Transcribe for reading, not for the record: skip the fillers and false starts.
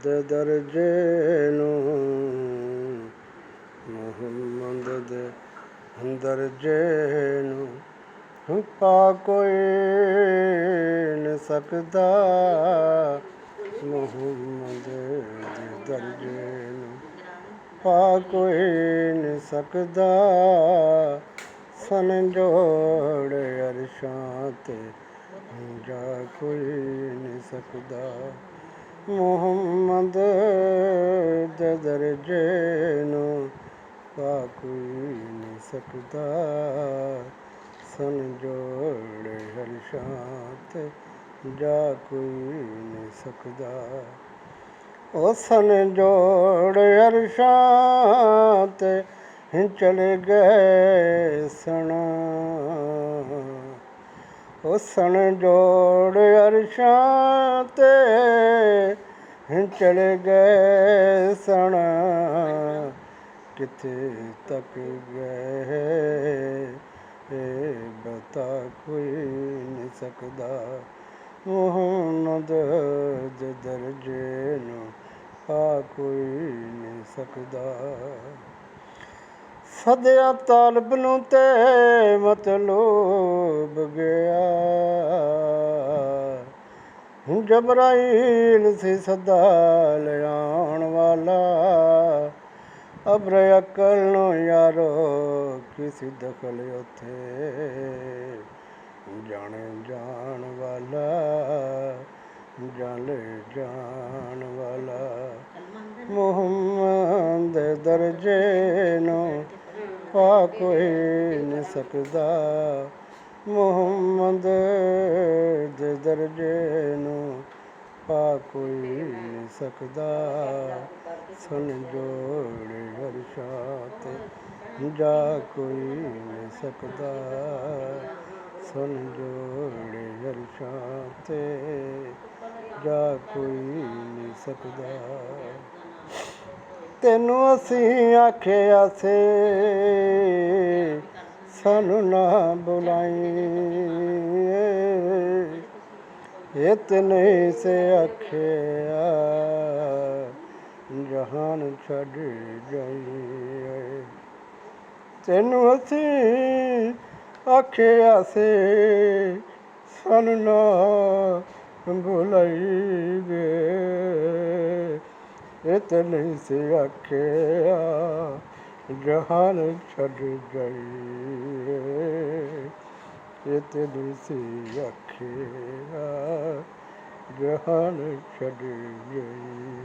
ਦੇ ਦਰਜੇ ਨੂੰ ਮੁਹੰਮਦ ਦੇ ਦਰਜੇ ਨੂੰ ਪਾ ਕੋਈ ਨਹੀਂ ਸਕਦਾ। ਮੁਹੰਮਦ ਦੇ ਦਰਜੇ ਨੂੰ ਪਾ ਕੋਈ ਨਹੀਂ ਸਕਦਾ। ਸੰਜੋੜ ਅਰਸ਼ਾਂ ਤੇ ਜਾ ਕੋਈ ਨਹੀਂ ਸਕਦਾ। ਮੁਹੰਮਦ ਦੇ ਦਰਜੇ ਨੂੰ ਪਾ ਕੋਈ ਨਹੀਂ ਸਕਦਾ। ਸੰਜੋੜ ਅਰਸ਼ਾਂ ਤੇ ਜਾ ਕੋਈ ਨਹੀਂ ਸਕਦਾ। ਉਹ ਸੰਜੋੜ ਅਰਸ਼ਾਂ ਤੇ ਚਲੇ ਗਏ ਸਨ। ਉਹ ਸੰਜੋੜ ਅਰਸ਼ਾਂ ਤੇ ਚਲੇ ਗਏ ਸਨ। ਕਿੱਥੇ ਤੱਕ ਗਏ ਬਤਾ ਕੋਈ ਨਹੀਂ ਸਕਦਾ। ਮੁਹੰਮਦ ਦੇ ਦਰਜੇ ਨੂੰ ਪਾ ਕੋਈ ਨਹੀਂ ਸਕਦਾ। ਸਦਿਆ ਤਾਲਬ ਨੂੰ ਤੇ ਮਤਲੂਬ ਗਿਆ। ਜਬਰਾਈਲ ਸੀ ਸਦਾ ਲਿਆਉਣ ਵਾਲਾ। ਅਬਰ ਅਕਲ ਨੂੰ ਯਾਰੋ ਕਿਸੇ ਦਖਲ ਉੱਥੇ ਜਾਣੇ ਜਾਣ ਵਾਲਾ। ਜਾਣੇ ਜਾਣ ਵਾਲਾ। ਮੁਹੰਮਦ ਦੇ ਦਰਜੇ ਨੂੰ ਪਾ ਕੋਈ ਨਹੀਂ ਸਕਦਾ। ਮੁਹੰਮਦ ਦੇ ਦਰਜੇ ਨੂੰ ਪਾ ਕੋਈ ਨਹੀਂ ਸਕਦਾ। ਸੰਜੋੜ ਅਰਸ਼ਾਂ ਤੇ ਜਾ ਕੋਈ ਨਹੀਂ ਸਕਦਾ। ਸੰਜੋੜ ਅਰਸ਼ਾਂ ਤੇ ਜਾ ਕੋਈ ਨਹੀਂ ਸਕਦਾ। ਤੈਨੂੰ ਅਸੀਂ ਆਖਿਆ ਸੀ ਸਾਨੂੰ ਨਾ ਬੁਲਾਈ। ਇਹ ਤੇ ਨਹੀਂ ਸੇ ਆਖਿਆ ਜਹਾਨ ਛੱਡ ਜਾਈਏ। ਤੈਨੂੰ ਅਸੀਂ ਆਖਿਆ ਸੀ ਸਾਨੂੰ ਨਾ ਬੁਲਾਈ ਵੇ। ਇਹ ਤੇ ਨਹੀਂ ਸੀ ਆਖਿਆ ਜਹਾਨ ਛੱਡ ਜਾਈਏ। ਇਹ ਤੇ ਨਹੀਂ ਸੀ ਆਖਿਆ ਜਹਾਨ ਛੱਡ ਜਾਈਏ।